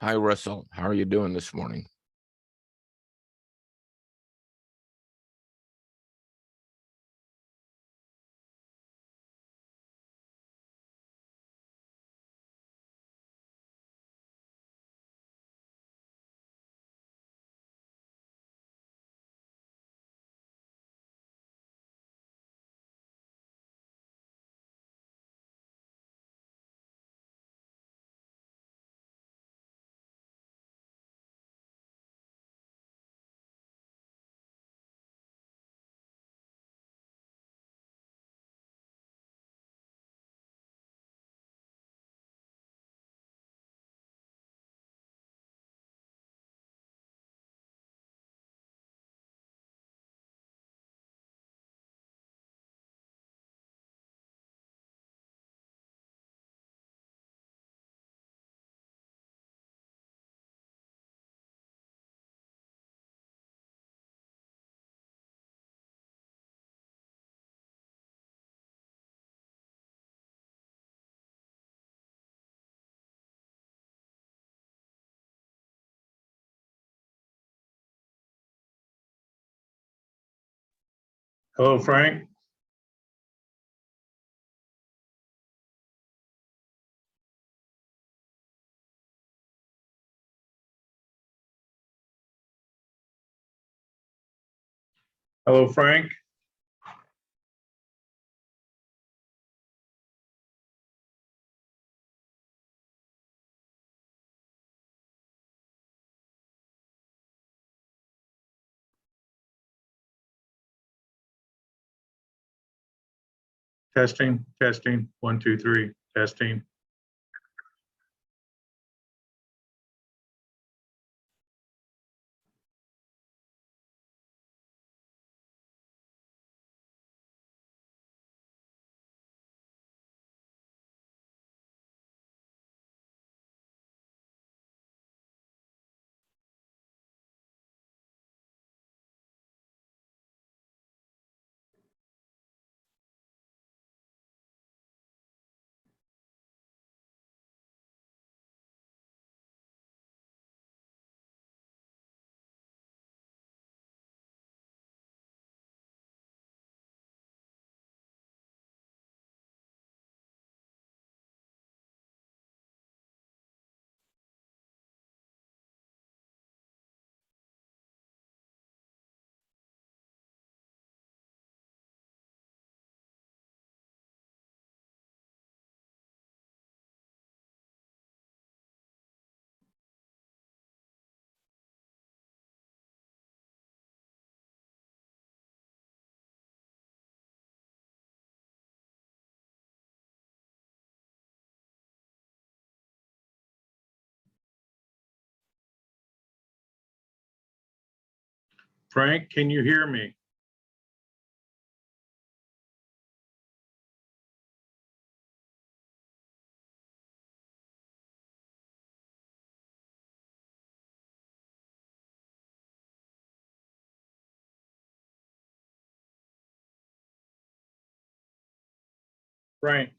Hi, Russell. How are you doing this morning? Hello, Frank. Hello, Frank. Testing, testing, 1, 2, 3, testing. Frank, can you hear me? Frank.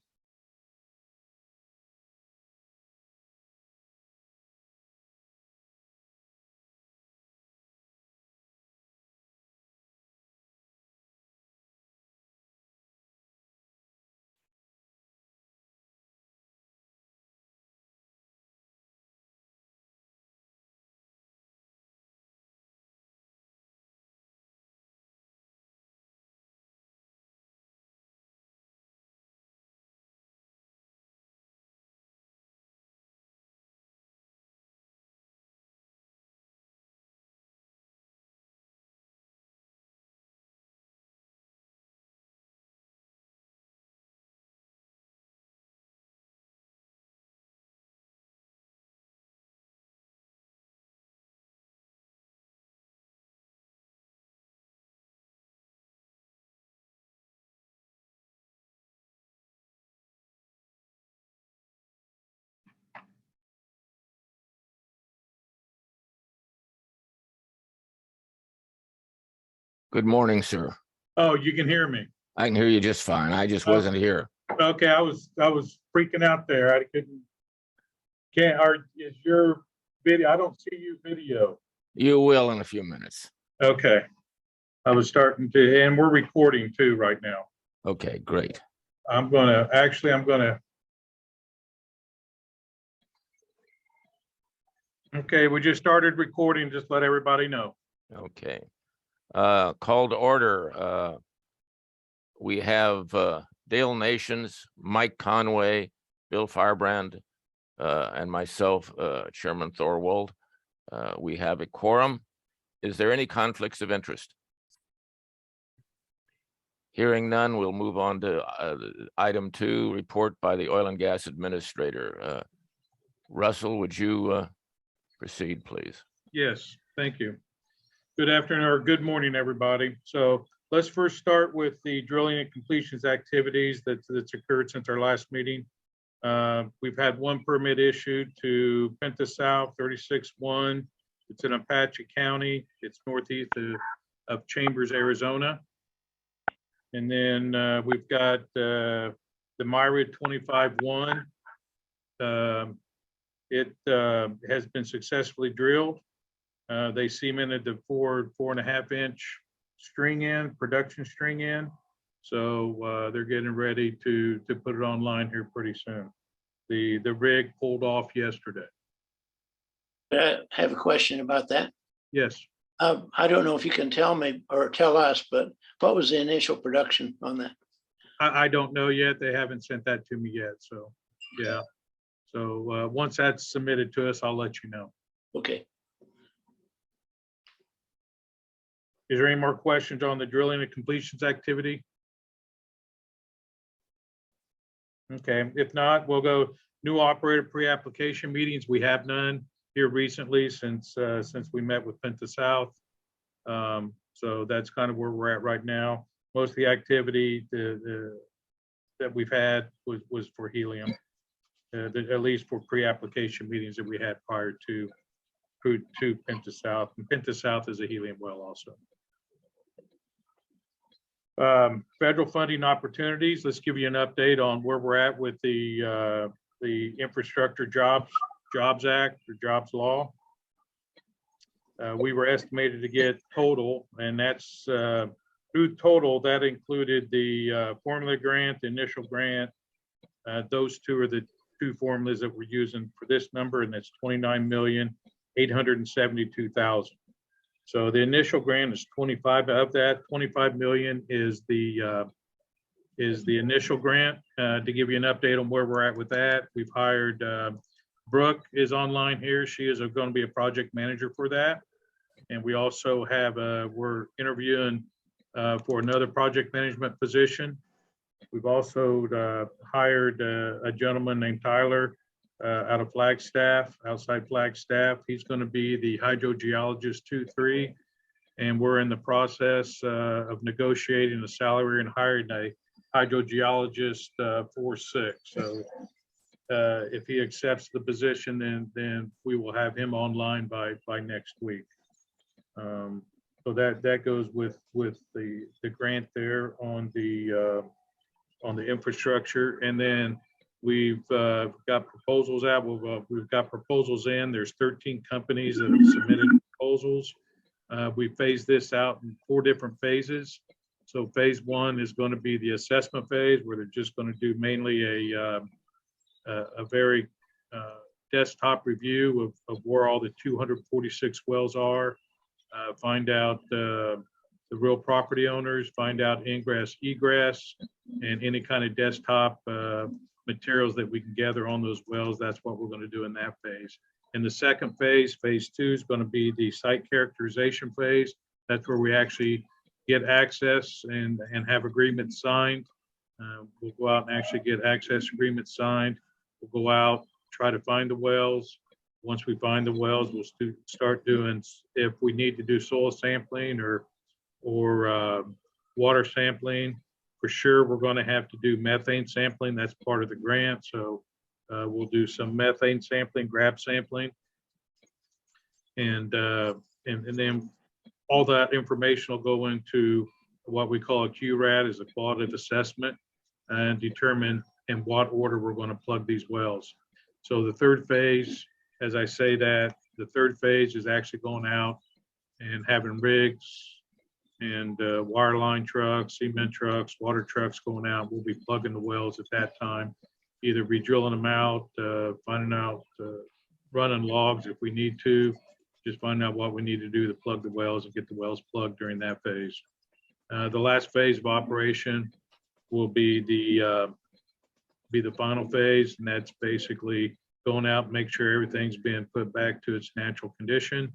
Good morning, sir. Oh, you can hear me. I can hear you just fine. I just wasn't here. Okay, I was freaking out there. I couldn't. Can't. Is your video. I don't see you video. You will in a few minutes. Okay. I was starting to, and we're recording too right now. Okay, great. I'm gonna, okay, we just started recording, just let everybody know. Okay. Call to order. We have Dale Nations, Mike Conway, Bill Firebrand, and myself, Chairman Thorwald. We have a quorum. Is there any conflicts of interest? Hearing none, we'll move on to item 2, report by the Oil and Gas Administrator. Russell, would you proceed, please? Yes, thank you. Good afternoon or good morning, everybody. So let's first start with the drilling and completions activities that's occurred since our last meeting. We've had one permit issued to Penta South 36-1. It's in Apache County. It's northeast of Chambers, Arizona. And then we've got the Myrid 25-1. It has been successfully drilled. They cemented the 4.5 inch string in, production string in. So they're getting ready to put it online here pretty soon. The rig pulled off yesterday. I have a question about that. Yes. I don't know if you can tell me or tell us, but what was the initial production on that? I don't know yet. They haven't sent that to me yet. So, yeah. So once that's submitted to us, I'll let you know. Okay. Is there any more questions on the drilling and completions activity? Okay, if not, we'll go new operator pre-application meetings. We have none here recently since we met with Penta South. So that's kind of where we're at right now. Most of the activity that we've had was for helium, at least for pre-application meetings that we had prior to Penta South. And Penta South is a helium well also. Federal funding opportunities. Let's give you an update on where we're at with the Infrastructure Jobs Act or Jobs Law. We were estimated to get total, and that's through total, that included the formula grant, the initial grant. Those two are the two formulas that we're using for this number, and that's $29,872,000. So the initial grant is 25 of that. 25 million is the initial grant. To give you an update on where we're at with that, we've hired Brooke is online here. She is going to be a project manager for that. And we also have we're interviewing for another project management position. We've also hired a gentleman named Tyler out of Flagstaff, outside Flagstaff. He's going to be the hydrogeologist 2-3, and we're in the process of negotiating a salary and hiring a hydrogeologist 4-6. So if he accepts the position, then we will have him online by next week. So that goes with the grant there on the infrastructure, and then we've got proposals out. We've got proposals in. There's 13 companies that have submitted proposals. We phased this out in 4 different phases. So phase 1 is going to be the assessment phase, where they're just going to do mainly a very desktop review of where all the 246 wells are, find out the real property owners, find out ingress, egress, and any kind of desktop materials that we can gather on those wells. That's what we're going to do in that phase. In the second phase, phase 2 is going to be the site characterization phase. That's where we actually get access and have agreements signed. We'll go out and actually get access agreements signed. We'll go out, try to find the wells. Once we find the wells, we'll start doing, if we need to do soil sampling or water sampling. For sure, we're going to have to do methane sampling. That's part of the grant. So we'll do some methane sampling, grab sampling, and then all that information will go into what we call a QRAD, is a qualitative assessment, and determine in what order we're going to plug these wells. So the third phase, as I say that, the third phase is actually going out and having rigs and wireline trucks, cement trucks, water trucks going out. We'll be plugging the wells at that time, either be drilling them out, finding out, running logs if we need to, just finding out what we need to do to plug the wells and get the wells plugged during that phase. The last phase of operation will be the final phase, and that's basically going out, make sure everything's being put back to its natural condition,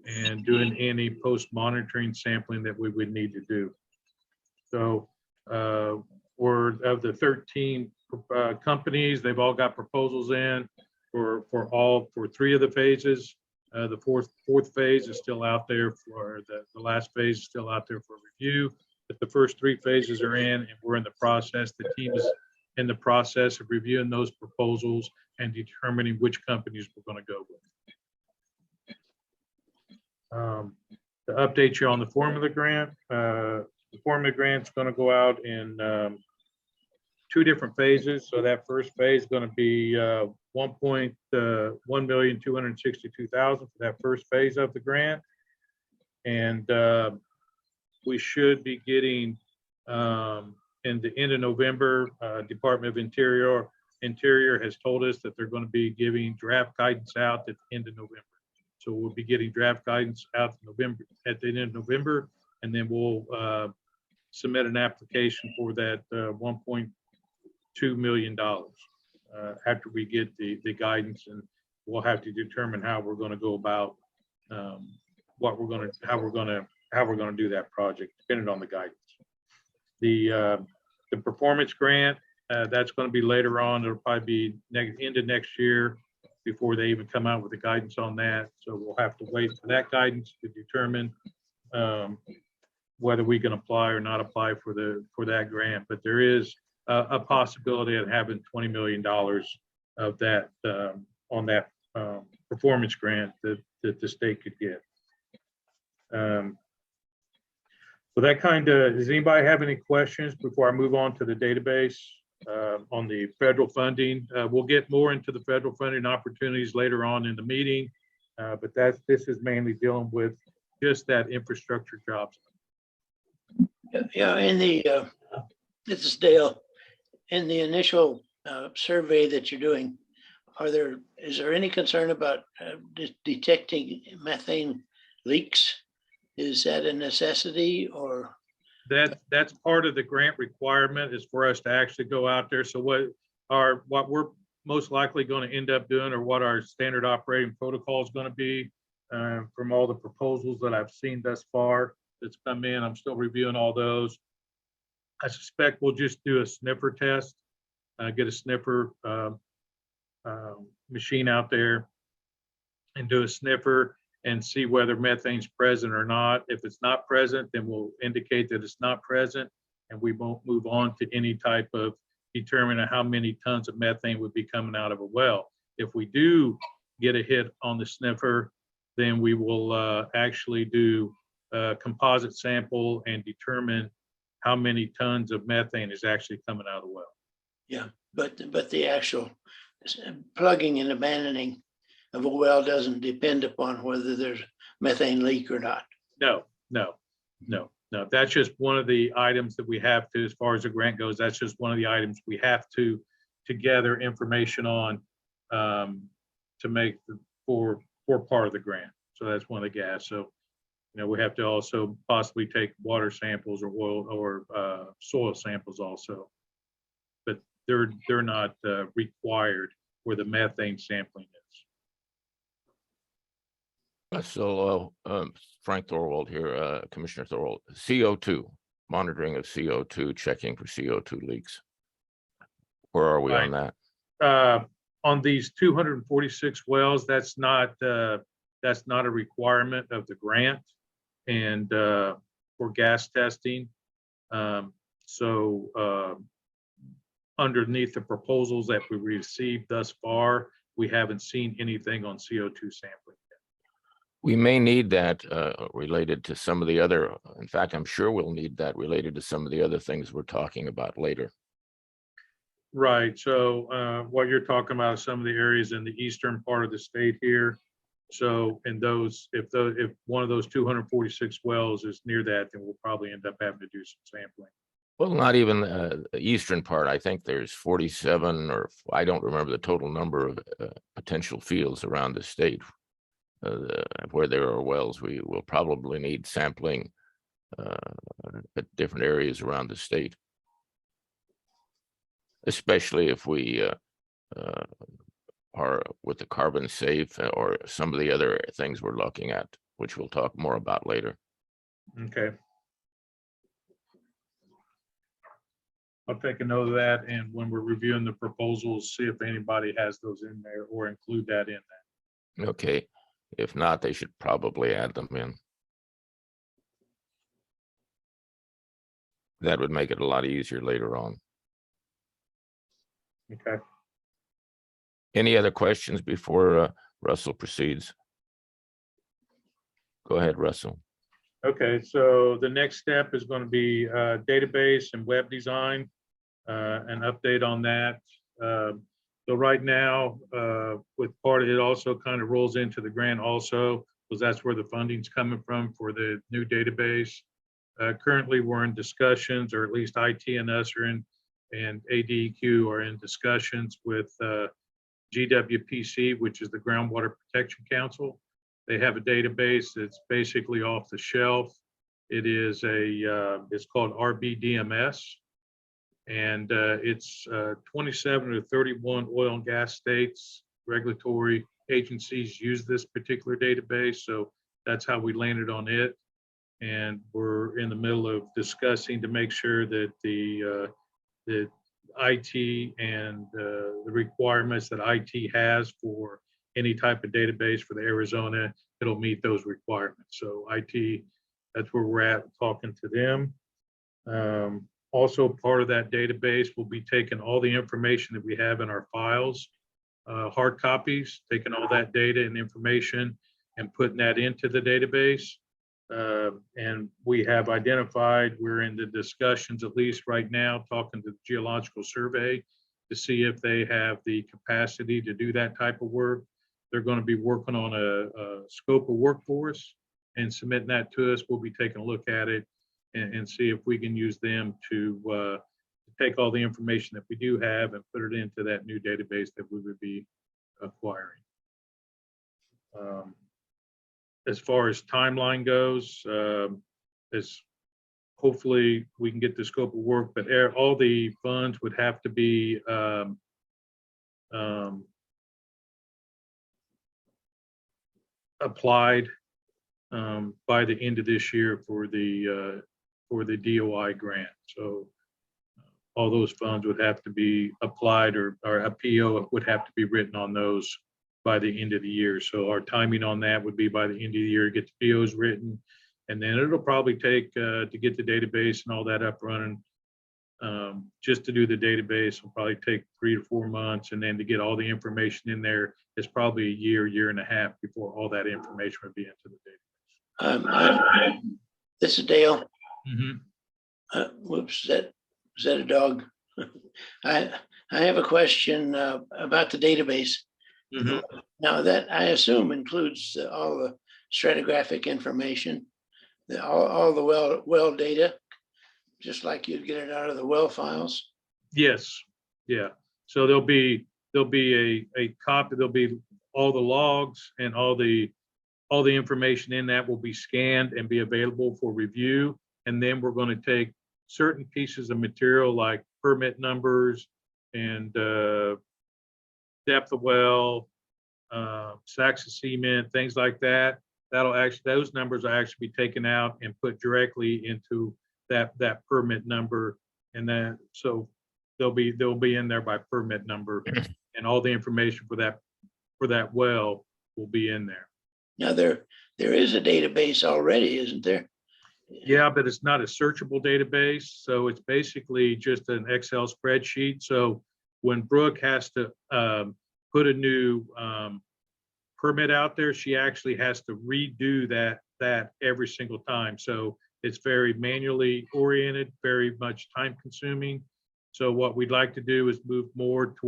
and doing any post-monitoring sampling that we would need to do. So we're of the 13 companies, they've all got proposals in for 3 of the phases. The fourth phase is still out there for the last phase is still out there for review. But the first 3 phases are in, and we're in the process. The team is in the process of reviewing those proposals and determining which companies we're going to go with. To update you on the formula grant, the formula grant's going to go out in 2 different phases. So that first phase is going to be 1,262,000 for that first phase of the grant, and we should be getting in the end of November. Department of Interior has told us that they're going to be giving draft guidance out at the end of November. So we'll be getting draft guidance out at the end of November, and then we'll submit an application for that $1.2 million after we get the guidance, and we'll have to determine how we're going to go about how we're going to do that project, depending on the guidance. The performance grant, that's going to be later on. It'll probably be end of next year before they even come out with the guidance on that. So we'll have to wait for that guidance to determine whether we can apply or not apply for that grant. But there is a possibility of having $20 million of that on that performance grant that the state could get. So that does anybody have any questions before I move on to the database on the federal funding? We'll get more into the federal funding opportunities later on in the meeting, but this is mainly dealing with just that infrastructure jobs. Yeah, this is Dale. In the initial survey that you're doing, is there any concern about detecting methane leaks? Is that a necessity, or? That's part of the grant requirement, is for us to actually go out there. So what we're most likely going to end up doing, or what our standard operating protocol is going to be, from all the proposals that I've seen thus far that's come in, I'm still reviewing all those. I suspect we'll just do a sniffer test, get a sniffer machine out there and do a sniffer and see whether methane's present or not. If it's not present, then we'll indicate that it's not present, and we won't move on to any type of determining how many tons of methane would be coming out of a well. If we do get a hit on the sniffer, then we will actually do a composite sample and determine how many tons of methane is actually coming out of the well. Yeah, but the actual plugging and abandoning of a well doesn't depend upon whether there's methane leak or not. No. That's just one of the items that we have to, as far as the grant goes, that's just one of the items we have to gather information on to make for part of the grant. So that's one of the gas. So, we have to also possibly take water samples or oil or soil samples also, but they're not required where the methane sampling is. So Frank Thorwald here, Commissioner Thorwald, CO2, monitoring of CO2, checking for CO2 leaks. Where are we on that? On these 246 wells, that's not a requirement of the grant and for gas testing. Underneath the proposals that we received thus far, we haven't seen anything on CO2 sampling. We may need that related to some of the other, in fact, I'm sure we'll need that related to some of the other things we're talking about later. Right. So what you're talking about is some of the areas in the eastern part of the state here. So, and if one of those 246 wells is near that, then we'll probably end up having to do some sampling. Well, not even the eastern part. I think there's 47, or I don't remember the total number of potential fields around the state where there are wells. We will probably need sampling at different areas around the state, especially if we are with the carbon safe or some of the other things we're looking at, which we'll talk more about later. Okay. I'll take a note of that, and when we're reviewing the proposals, see if anybody has those in there or include that in that. Okay, if not, they should probably add them in. That would make it a lot easier later on. Okay. Any other questions before Russell proceeds? Go ahead, Russell. Okay, so the next step is going to be database and web design, an update on that. So right now, with part of it also kind of rolls into the grant also, because that's where the funding's coming from for the new database. Currently, we're in discussions, or at least IT and us are in, and ADEQ are in discussions with GWPC, which is the Groundwater Protection Council. They have a database that's basically off the shelf. It is it's called RBDMS, and it's 27 to 31 oil and gas states, regulatory agencies use this particular database. So that's how we landed on it. And we're in the middle of discussing to make sure that the IT and the requirements that IT has for any type of database for the Arizona, it'll meet those requirements. So IT, that's where we're at, talking to them. Also, part of that database will be taking all the information that we have in our files, hard copies, taking all that data and information and putting that into the database. And we have identified, we're in the discussions, at least right now, talking to the Geological Survey to see if they have the capacity to do that type of work. They're going to be working on a scope of work for us and submitting that to us. We'll be taking a look at it and see if we can use them to take all the information that we do have and put it into that new database that we would be acquiring. As far as timeline goes, as hopefully we can get the scope of work, but all the funds would have to be applied by the end of this year for the DOI grant. So all those funds would have to be applied, or a PO would have to be written on those by the end of the year. So our timing on that would be by the end of the year, get the POs written, and then it'll probably take to get the database and all that up running. Just to do the database will probably take 3 to 4 months, and then to get all the information in there is probably a year and a half before all that information would be into the database. This is Dale. Mm-hmm. Whoops, is that a dog? I have a question about the database. Mm-hmm. Now that I assume includes all the stratigraphic information, all the well data, just like you'd get it out of the well files. Yes, yeah. So there'll be a copy. There'll be all the logs and all the information in that will be scanned and be available for review. And then we're going to take certain pieces of material like permit numbers and depth of well, sacks of cement, things like that. Those numbers will actually be taken out and put directly into that permit number, and then so they'll be in there by permit number, and all the information for that well will be in there. Now there is a database already, isn't there? Yeah, but it's not a searchable database, so it's basically just an Excel spreadsheet. So when Brooke has to put a new permit out there, she actually has to redo that every single time. So it's very manually oriented, very much time consuming. So what we'd like to do is move more to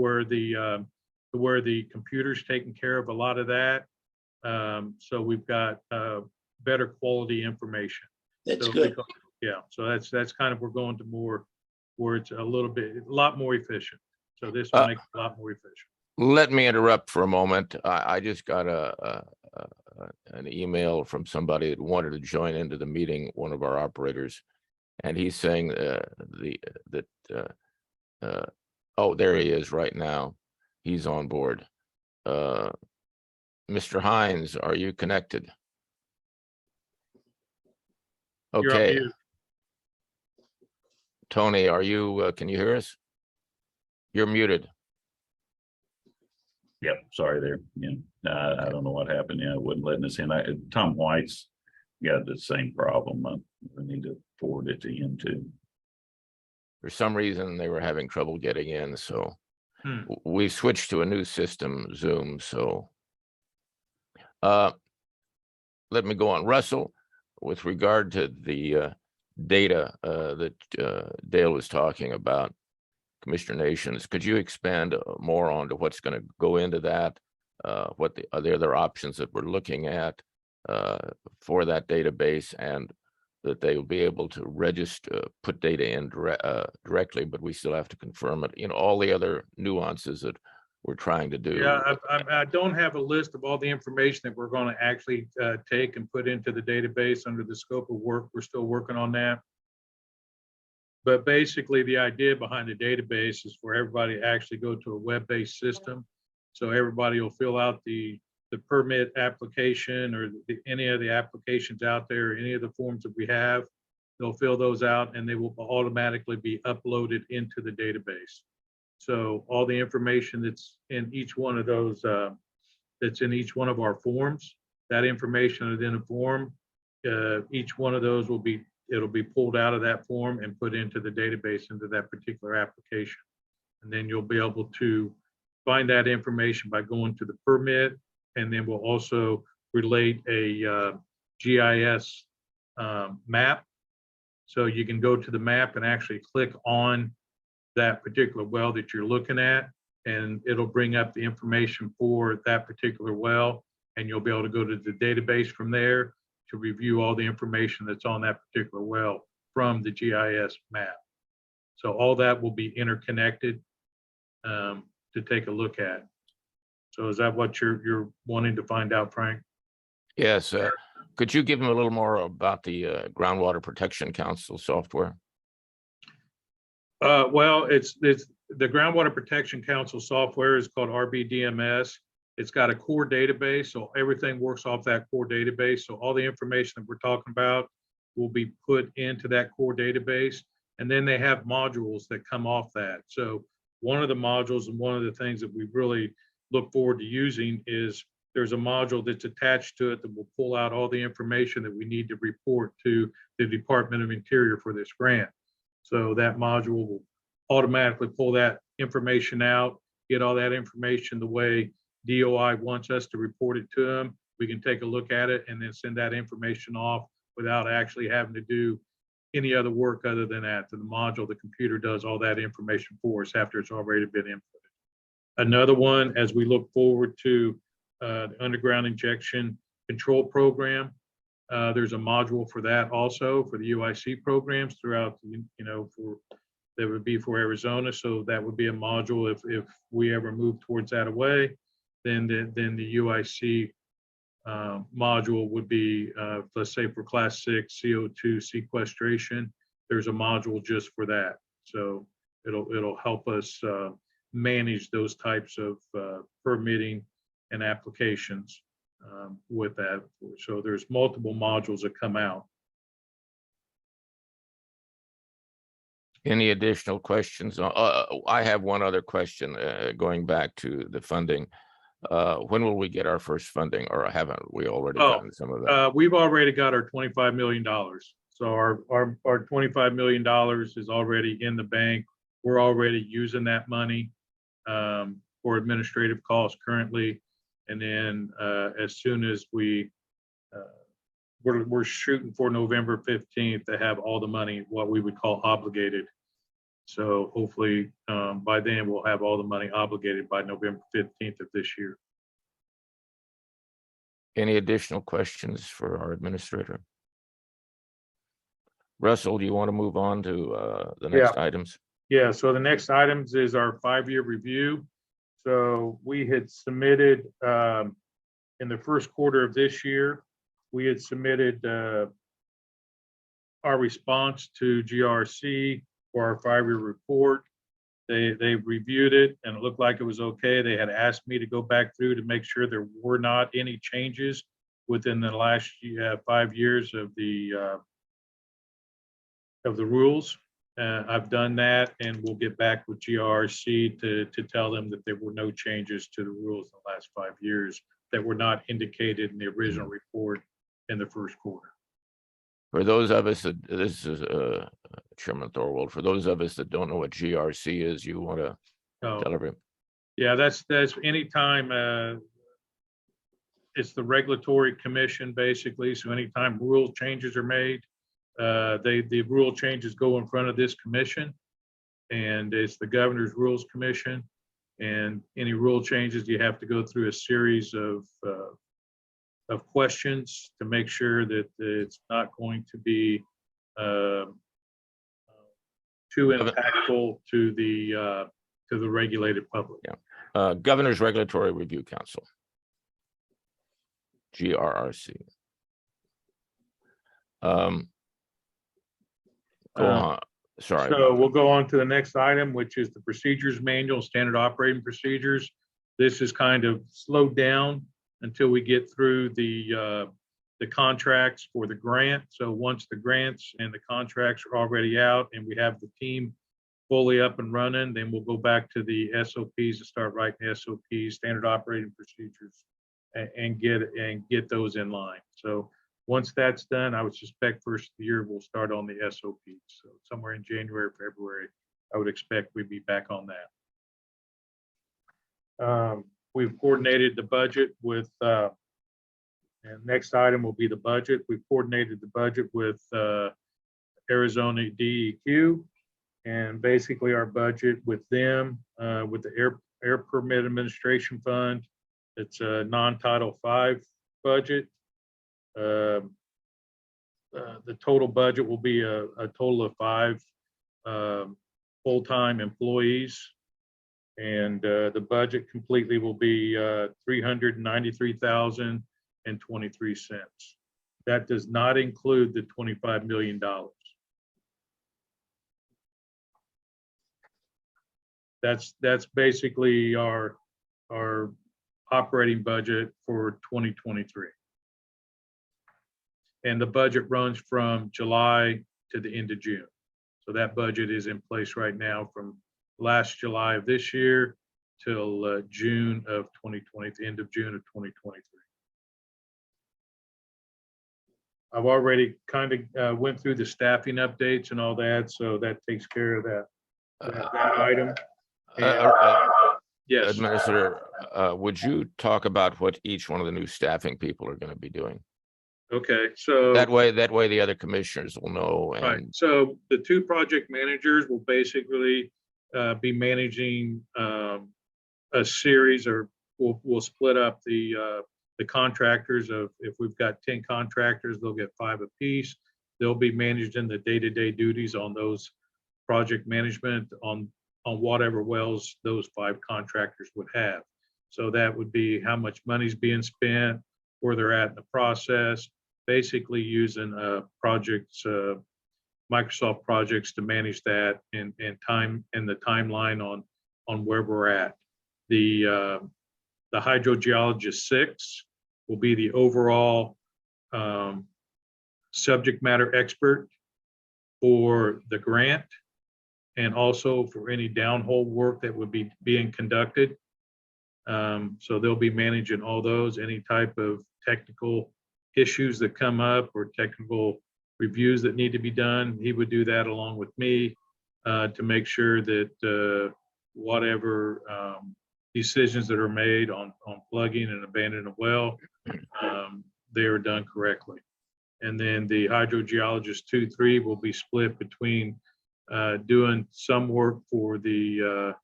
where the computer's taking care of a lot of that. So we've got better quality information. That's So good. yeah, so that's kind of, we're going to more where it's a lot more efficient. So this will make it a lot more efficient. Let me interrupt for a moment. I just got an email from somebody that wanted to join into the meeting, one of our operators, and he's saying that oh, there he is right now. He's on board. Mr. Hines, are you connected? You're on Okay. mute. Tony, are you, can you hear us? You're muted. Yep, sorry there. Yeah, I don't know what happened. Yeah, it wouldn't letting us in. Tom White's got the same problem. I need to forward it to him too. For some reason, they were having trouble getting in, so Hmm. we switched to a new system, Zoom, so let me go on. Russell, with regard to the data that Dale was talking about, Commissioner Nations, could you expand more on to what's going to go into that? What are the other options that we're looking at for that database, and that they will be able to register, put data in directly, but we still have to confirm it. You know, all the other nuances that we're trying to do. Yeah, I don't have a list of all the information that we're going to actually take and put into the database under the scope of work. We're still working on that. But basically, the idea behind the database is for everybody to actually go to a web-based system. So everybody will fill out the permit application, or any of the applications out there, any of the forms that we have. They'll fill those out and they will automatically be uploaded into the database. So all the information that's in each one of those, that's in each one of our forms, that information is in a form. Each one of those it'll be pulled out of that form and put into the database, into that particular application. And then you'll be able to find that information by going to the permit, and then we'll also relate a GIS map. So you can go to the map and actually click on that particular well that you're looking at, and it'll bring up the information for that particular well, and you'll be able to go to the database from there to review all the information that's on that particular well from the GIS map. So all that will be interconnected to take a look at. So is that what you're wanting to find out, Frank? Yes. Could you give them a little more about the Groundwater Protection Council software? Well, it's the Groundwater Protection Council software is called RBDMS. It's got a core database, so everything works off that core database. So all the information that we're talking about will be put into that core database. And then they have modules that come off that. So one of the modules, and one of the things that we really look forward to using, is there's a module that's attached to it that will pull out all the information that we need to report to the Department of Interior for this grant. So that module will automatically pull that information out, get all that information the way DOI wants us to report it to them. We can take a look at it and then send that information off without actually having to do any other work other than that. The module, the computer does all that information for us after it's already been inputted. Another one, as we look forward to the underground injection control program, there's a module for that also for the UIC programs throughout, that would be for Arizona. So that would be a module if we ever move towards that away. Then the UIC module would be, let's say for class 6 CO2 sequestration, there's a module just for that. So it'll help us manage those types of permitting and applications with that. So there's multiple modules that come out. Any additional questions? I have one other question going back to the funding. When will we get our first funding, or haven't we already gotten some of that? We've already got our $25 million. So our $25 million is already in the bank. We're already using that money for administrative costs currently. And then as soon as we're shooting for November 15th to have all the money, what we would call obligated. So hopefully by then we'll have all the money obligated by November 15th of this year. Any additional questions for our administrator? Russell, do you want to move on to the next items? Yeah, so the next items is our 5-year review. So we had submitted in the first quarter of this year, we had submitted our response to GRC for our 5-year report. They reviewed it and it looked like it was okay. They had asked me to go back through to make sure there were not any changes within the last 5 years of the rules. I've done that, and we'll get back with GRC to tell them that there were no changes to the rules in the last 5 years that were not indicated in the original report in the first quarter. For those of us that, this is Chairman Thorwald, for those of us that don't know what GRC is, you want to tell everyone? Yeah, that's anytime it's the regulatory commission, basically. So anytime rule changes are made, the rule changes go in front of this commission, and it's the Governor's Rules Commission. And any rule changes, you have to go through a series of questions to make sure that it's not going to be too impactful to the regulated public. Yeah. Governor's Regulatory Review Council, GRRC. Go on. Sorry. So we'll go on to the next item, which is the procedures manual, standard operating procedures. This is kind of slowed down until we get through the contracts for the grant. So once the grants and the contracts are already out and we have the team fully up and running, then we'll go back to the SOPs and start writing SOPs, standard operating procedures, and get those in line. So once that's done, I would suspect first of the year we'll start on the SOPs. So somewhere in January, February, I would expect we'd be back on that. We've coordinated the budget with, and next item will be the budget. We've coordinated the budget with Arizona DEQ, and basically our budget with them, with the Air Permit Administration Fund. It's a non-Title V budget. The total budget will be a total of 5 full-time employees, and the budget completely will be $393,023. That does not include the $25 million. That's basically our operating budget for 2023. And the budget runs from July to the end of June. So that budget is in place right now from last July of this year till June of 2020, the end of June of 2023. I've already kind of went through the staffing updates and all that, so that takes care of that item. Yes. Administrator, would you talk about what each one of the new staffing people are going to be doing? Okay, so that way the other commissioners will know. And right. So the 2 project managers will basically be managing a series, or we'll split up the contractors. Of if we've got 10 contractors, they'll get 5 apiece. They'll be managed in the day-to-day duties on those project management on whatever wells those 5 contractors would have. So that would be how much money's being spent, where they're at in the process, basically using projects, Microsoft projects to manage that and time and the timeline on where we're at. The hydrogeologist 6 will be the overall subject matter expert for the grant, and also for any downhole work that would be being conducted. So they'll be managing all those, any type of technical issues that come up or technical reviews that need to be done. He would do that along with me to make sure that whatever decisions that are made on plugging and abandoning a well, they are done correctly. And then the hydrogeologist 2-3 will be split between doing some work for the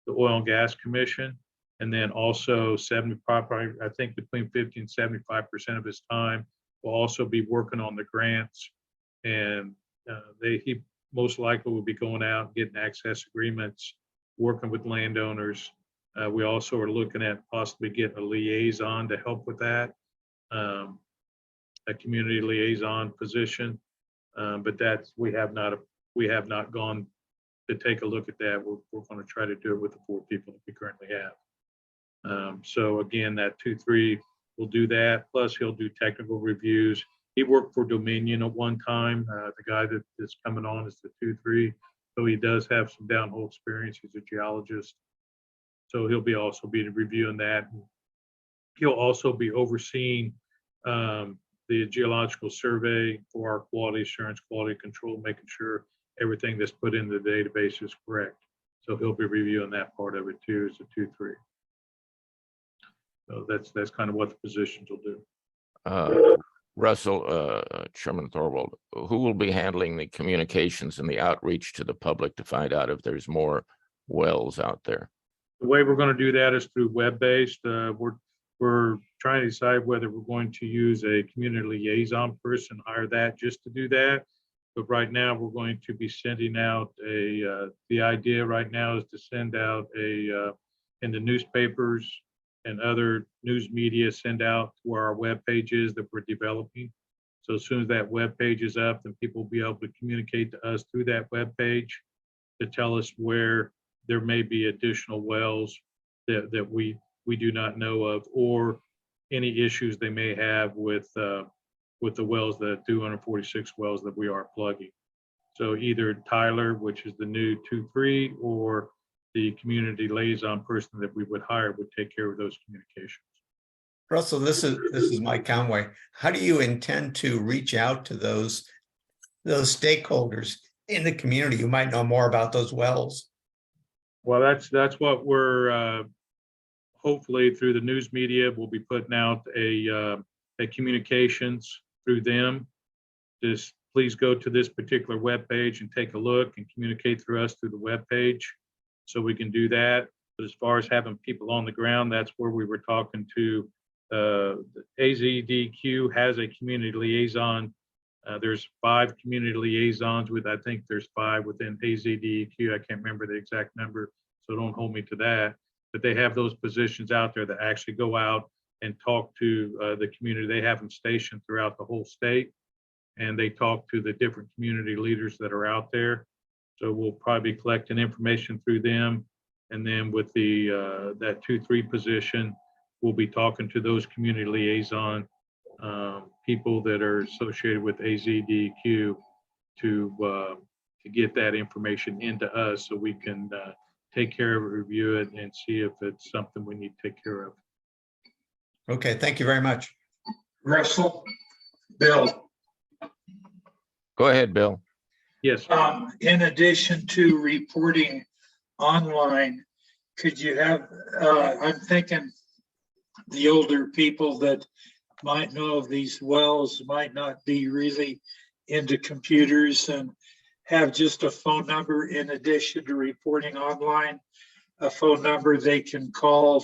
Oil and Gas Commission And then also 75, I think between 50 and 75% of his time will also be working on the grants. And he most likely will be going out and getting access agreements, working with landowners. We also are looking at possibly getting a liaison to help with that, a community liaison position. But we have not gone to take a look at that. We're going to try to do it with the 4 people that we currently have. So again, that 2-3 will do that. Plus, he'll do technical reviews. He worked for Dominion at one time. The guy that's coming on is the 2-3. So he does have some downhole experience. He's a geologist. So he'll also be reviewing that. He'll also be overseeing the geological survey for our quality assurance, quality control, making sure everything that's put in the database is correct. So he'll be reviewing that part of it too, as a 2-3. So that's kind of what the positions will do. Russell, Chairman Thorwald, who will be handling the communications and the outreach to the public to find out if there's more wells out there? The way we're going to do that is through web-based. We're trying to decide whether we're going to use a community liaison person, hire that just to do that. But right now, we're going to be sending out the idea right now is to send out in the newspapers and other news media, send out to where our web page is that we're developing. So as soon as that web page is up, then people will be able to communicate to us through that web page to tell us where there may be additional wells that we do not know of, or any issues they may have with the wells, the 246 wells that we are plugging. So either Tyler, which is the new 2-3, or the community liaison person that we would hire would take care of those communications. Russell, this is Mike Conway. How do you intend to reach out to those stakeholders in the community who might know more about those wells? Well, that's what we're hopefully through the news media, we'll be putting out a communications through them. Just please go to this particular web page and take a look and communicate through us through the web page, so we can do that. But as far as having people on the ground, that's where we were talking to. The AZOGCC has a community liaison. There's 5 community liaisons I think there's 5 within AZOGCC. I can't remember the exact number, so don't hold me to that. But they have those positions out there that actually go out and talk to the community. They have them stationed throughout the whole state, and they talk to the different community leaders that are out there. So we'll probably be collecting information through them. And then with that 2-3 position, we'll be talking to those community liaison people that are associated with AZOGCC to get that information into us, so we can take care of it, review it, and see if it's something we need to take care of. Okay, thank you very much. Russell, Bill, Go ahead, Bill. Yes. in addition to reporting online, could you have, I'm thinking the older people that might know of these wells might not be really into computers, and have just a phone number in addition to reporting online, a phone number they can call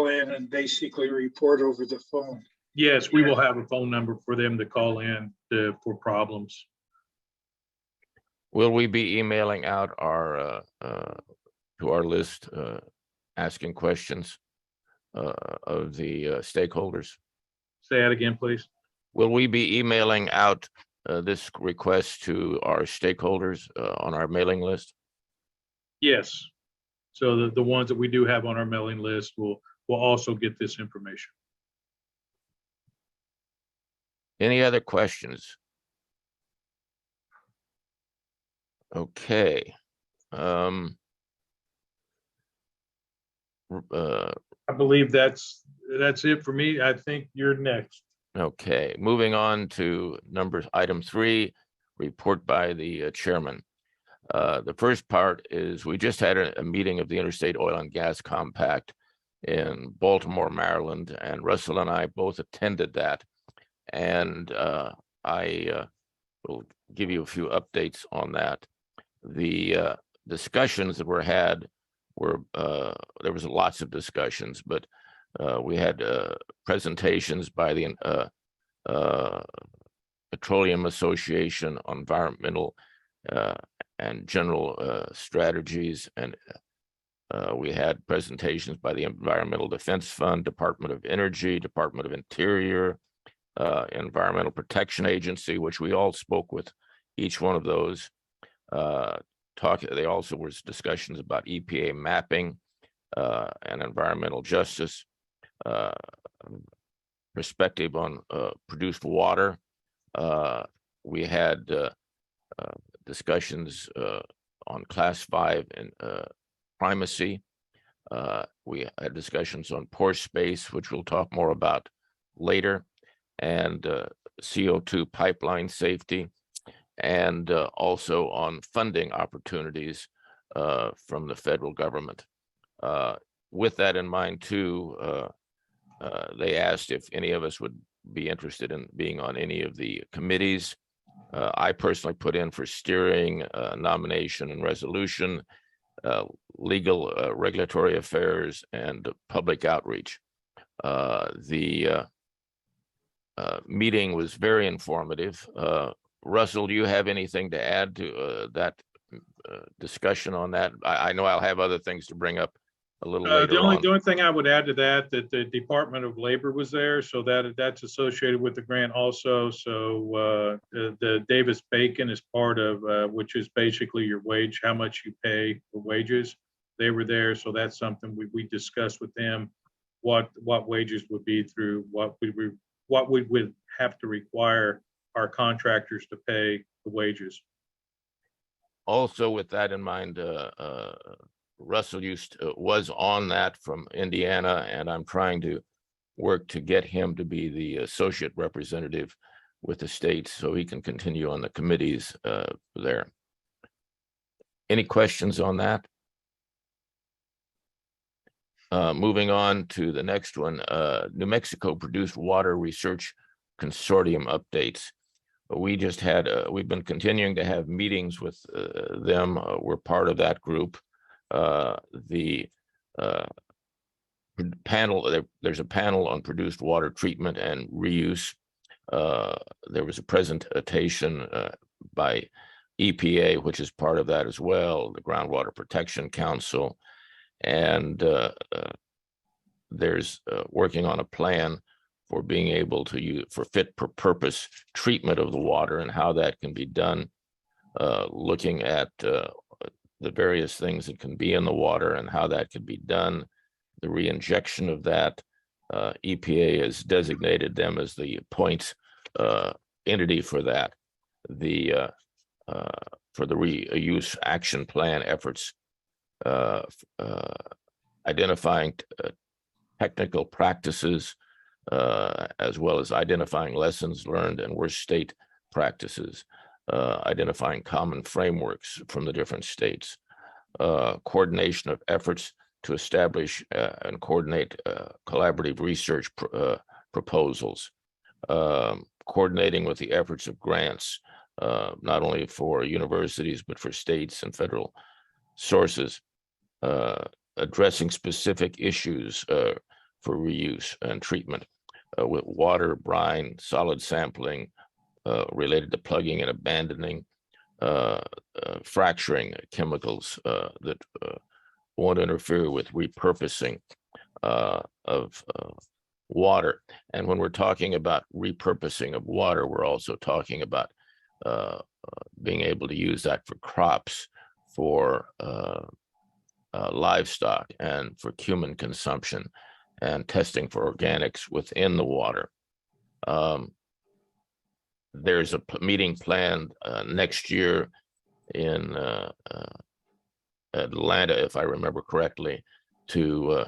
in and basically report over the phone. Yes, we will have a phone number for them to call in for problems. Will we be emailing out our to our list, asking questions of the stakeholders? Say that again, please. Will we be emailing out this request to our stakeholders on our mailing list? Yes. So the ones that we do have on our mailing list will also get this information. Any other questions? Okay. I believe that's it for me. I think you're next. Okay, moving on to item 3, report by the chairman. The first part is we just had a meeting of the Interstate Oil and Gas Compact in Baltimore, Maryland, and Russell and I both attended that. And I will give you a few updates on that. The discussions that were had there was lots of discussions, but we had presentations by the Petroleum Association on environmental and general strategies, and we had presentations by the Environmental Defense Fund, Department of Energy, Department of Interior, Environmental Protection Agency, which we all spoke with each one of those. They also was discussions about EPA mapping and environmental justice, perspective on produced water. We had discussions on Class 5 and primacy. We had discussions on pore space, which we'll talk more about later, and CO2 pipeline safety, and also on funding opportunities from the federal government. With that in mind too, they asked if any of us would be interested in being on any of the committees. I personally put in for steering, nomination and resolution, legal, regulatory affairs, and public outreach. The meeting was very informative. Russell, do you have anything to add to that discussion on that? I know I'll have other things to bring up a little later The on. only thing I would add to that the Department of Labor was there, so that's associated with the grant also. So the Davis-Bacon is part of, which is basically your wage, how much you pay for wages. They were there, so that's something we discussed with them, what wages would be through what we would have to require our contractors to pay the wages. Also, with that in mind, Russell was on that from Indiana, and I'm trying to work to get him to be the associate representative with the states so he can continue on the committees there. Any questions on that? Moving on to the next one, New Mexico Produced Water Research Consortium updates. We just had, we've been continuing to have meetings with them. We're part of that group. The panel, there's a panel on produced water treatment and reuse. There was a presentation by EPA, which is part of that as well, the Groundwater Protection Council, and there's working on a plan for being able to use for fit for purpose treatment of the water and how that can be done, looking at the various things that can be in the water and how that can be done, the reinjection of that. EPA has designated them as the point entity for that, for the reuse action plan efforts, identifying technical practices, as well as identifying lessons learned and worst state practices, identifying common frameworks from the different states, coordination of efforts to establish and coordinate collaborative research proposals, coordinating with the efforts of grants, not only for universities, but for states and federal sources, addressing specific issues for reuse and treatment with water, brine, solid sampling related to plugging and abandoning, fracturing chemicals that won't interfere with repurposing of water. And when we're talking about repurposing of water, we're also talking about being able to use that for crops, for livestock, and for human consumption, and testing for organics within the water. There's a meeting planned next year in Atlanta, if I remember correctly, to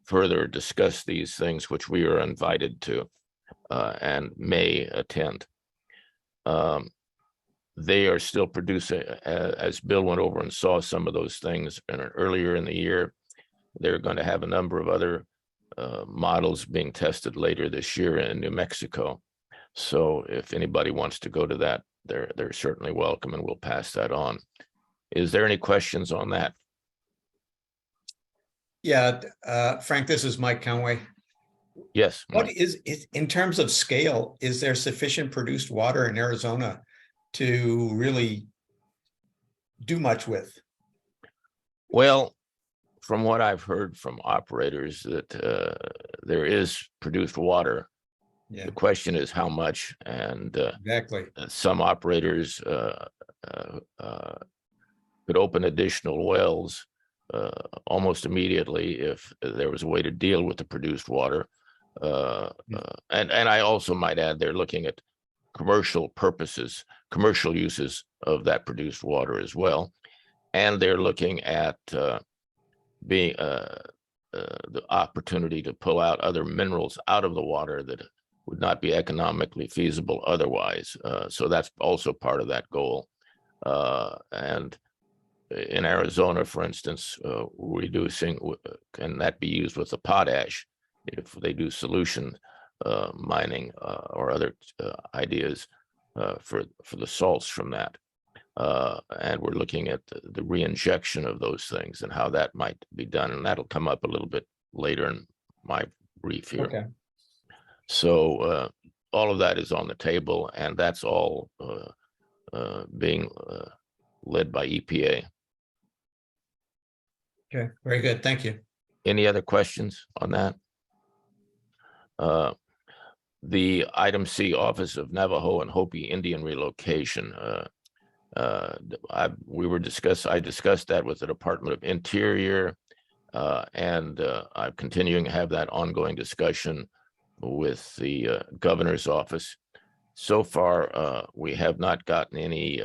further discuss these things, which we are invited to and may attend. They are still producing, as Bill went over and saw some of those things earlier in the year. They're going to have a number of other models being tested later this year in New Mexico. So if anybody wants to go to that, they're certainly welcome, and we'll pass that on. Is there any questions on that? Yeah, Frank, this is Mike Conway. Yes, What Mike. is, in terms of scale, is there sufficient produced water in Arizona to really do much with? Well, from what I've heard from operators that there is produced water. Yeah, The question is how much, and exactly. some operators could open additional wells almost immediately if there was a way to deal with the produced water. And I also might add, they're looking at commercial purposes, commercial uses of that produced water as well. And they're looking at being the opportunity to pull out other minerals out of the water that would not be economically feasible otherwise. So that's also part of that goal. And in Arizona, for instance, reducing, can that be used with the potash if they do solution mining or other ideas for the salts from that? And we're looking at the reinjection of those things and how that might be done. And that'll come up a little bit later in my brief here. Okay. So all of that is on the table, and that's all being led by EPA. Okay, very good. Thank you. Any other questions on that? The item C, Office of Navajo and Hopi Indian Relocation. I discussed that with the Department of Interior, and I'm continuing to have that ongoing discussion with the governor's office. So far, we have not gotten any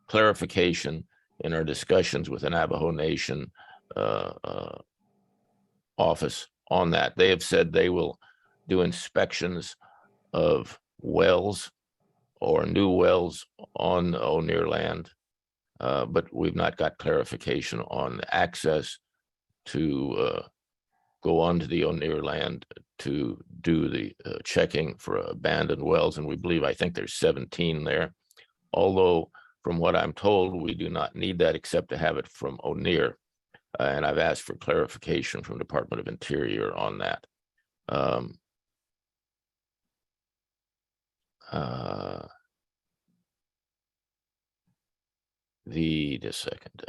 clarification in our discussions with the Navajo Nation office on that. They have said they will do inspections of wells or new wells on O'Neill land, but we've not got clarification on access to go onto the O'Neill land to do the checking for abandoned wells. And I think there's 17 there. Although from what I'm told, we do not need that except to have it from O'Neill. And I've asked for clarification from Department of Interior on that. Just a second.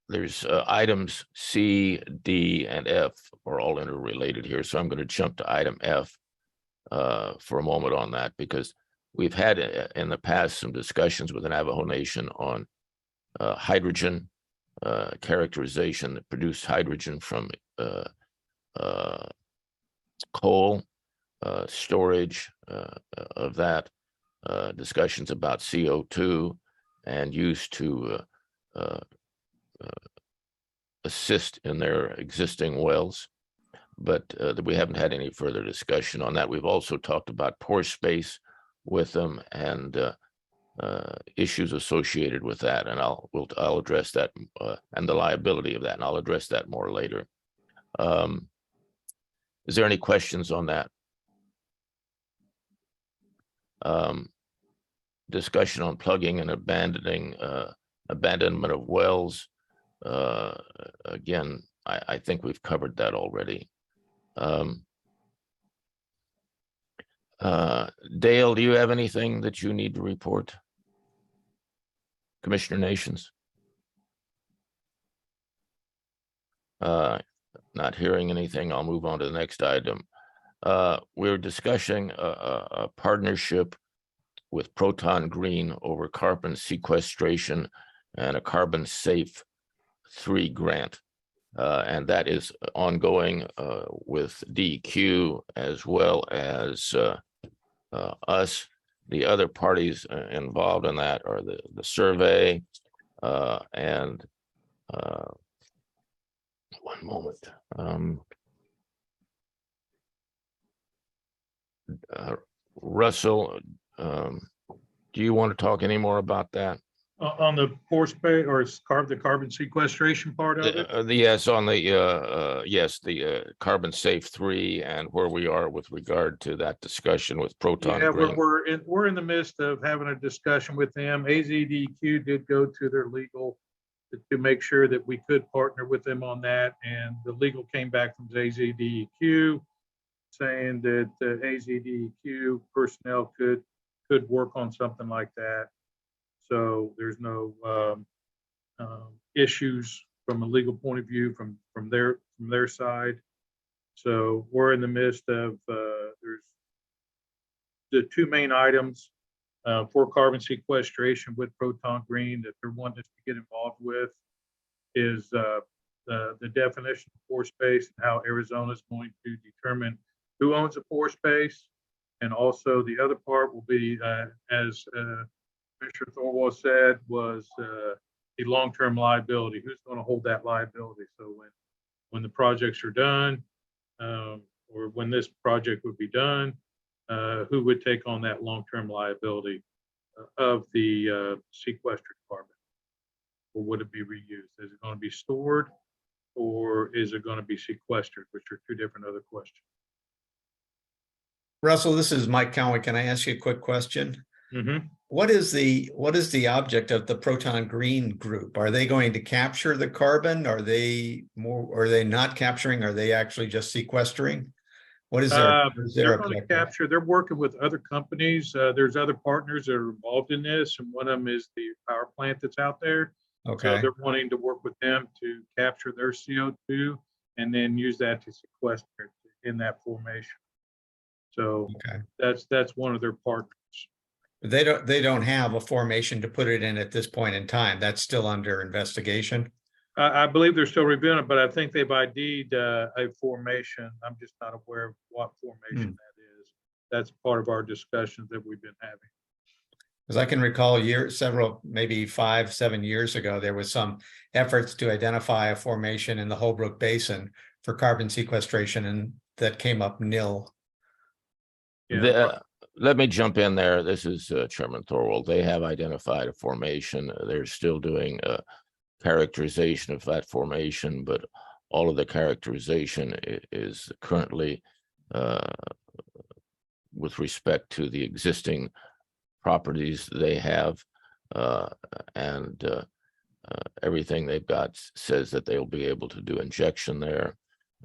There's items C, D, and F are all interrelated here. So I'm going to jump to item F for a moment on that, because we've had in the past some discussions with the Navajo Nation on hydrogen characterization, that produced hydrogen from coal, storage of that, discussions about CO2 and use to assist in their existing wells. But we haven't had any further discussion on that. We've also talked about pore space with them and issues associated with that, and I'll address that and the liability of that, and I'll address that more later. Is there any questions on that? Discussion on plugging and abandonment of wells. Again, I think we've covered that already. Dale, do you have anything that you need to report? Commissioner Nations? Not hearing anything, I'll move on to the next item. We're discussing a partnership with Proton Green over carbon sequestration and a Carbon Safe 3 grant. And that is ongoing with DEQ as well as us. The other parties involved in that are the survey and one moment. Russell, do you want to talk any more about that? On the pore space or the carbon sequestration part of it? Yes, on the yes, the carbon safe 3 and where we are with regard to that discussion with Proton Yeah, Green. we're in the midst of having a discussion with them. AZDQ did go to their legal to make sure that we could partner with them on that. And the legal came back from AZDQ saying that the AZDQ personnel could work on something like that. So there's no issues from a legal point of view from their side. So we're in the midst of there's the two main items for carbon sequestration with Proton Green that they're wanting us to get involved with is the definition of pore space and how Arizona is going to determine who owns a pore space. And also the other part will be, as Commissioner Thorwald said, was the long-term liability. Who's going to hold that liability? So when the projects are done, or when this project would be done, who would take on that long-term liability of the sequestered carbon? Or would it be reused? Is it going to be stored or is it going to be sequestered, which are two different other questions. Russell, this is Mike Conway. Can I ask you a quick question? Mm-hmm. What is the object of the Proton Green group? Are they going to capture the carbon? Are they not capturing? Are they actually just sequestering? What is their They're going to objective? capture. They're working with other companies. There's other partners that are involved in this, and one of them is the power plant that's out there. Okay. So they're wanting to work with them to capture their CO2 and then use that to sequester it in that formation. So Okay. that's one of their partners. They don't have a formation to put it in at this point in time. That's still under investigation. I believe they're still reviewing it, but I think they've ID'd a formation. I'm just not aware of what formation that is. That's part of our discussions that we've been having. Because I can recall maybe 5-7 years ago, there was some efforts to identify a formation in the Holbrook Basin for carbon sequestration, and that came up nil. Yeah. Let me jump in there. This is Chairman Thorwald. They have identified a formation. They're still doing characterization of that formation, but all of the characterization is currently with respect to the existing properties they have, and everything they've got says that they'll be able to do injection there.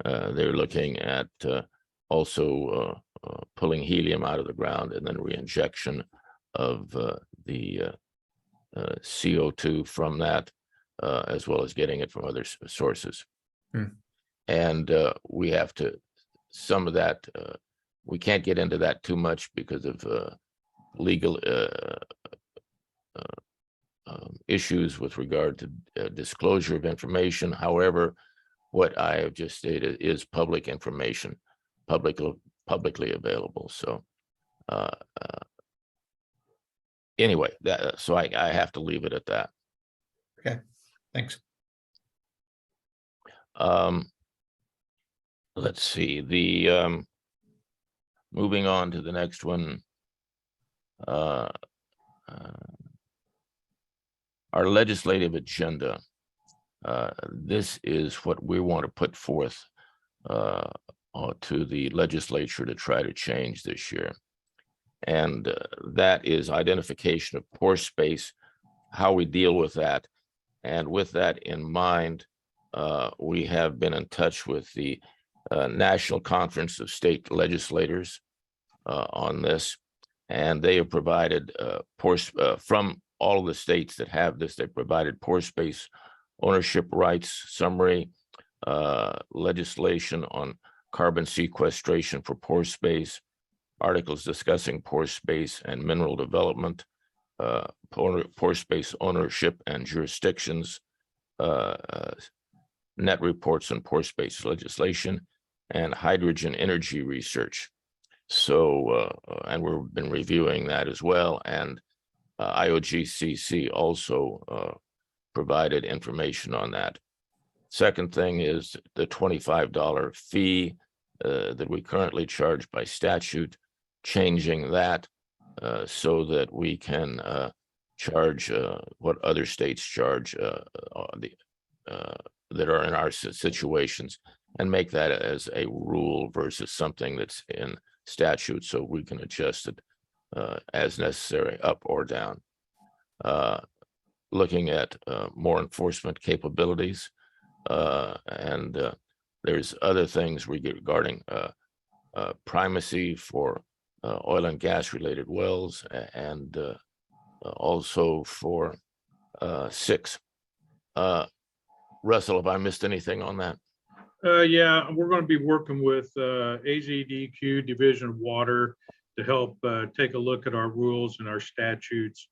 They're looking at also pulling helium out of the ground and then reinjection of the CO2 from that, as well as getting it from other sources. And we have to, some of that, we can't get into that too much because of legal issues with regard to disclosure of information. However, what I have just stated is public information, publicly available. So anyway, so I have to leave it at that. Okay, thanks. Let's see, the moving on to the next one. Our legislative agenda. This is what we want to put forth to the legislature to try to change this year. And that is identification of pore space, how we deal with that. And with that in mind, we have been in touch with the National Conference of State Legislators on this, and they have provided from all of the states that have this, they provided pore space ownership rights summary, legislation on carbon sequestration for pore space, articles discussing pore space and mineral development, pore space ownership and jurisdictions, net reports on pore space legislation, and hydrogen energy research. So, and we've been reviewing that as well. And AZOGCC also provided information on that. Second thing is the $25 fee that we currently charge by statute, changing that so that we can charge what other states charge that are in our situations, and make that as a rule versus something that's in statute, so we can adjust it as necessary, up or down. Looking at more enforcement capabilities, and there's other things regarding primacy for oil and gas related wells, and also for 6. Russell, have I missed anything on that? Yeah, we're going to be working with AZOGCC Division of Water to help take a look at our rules and our statutes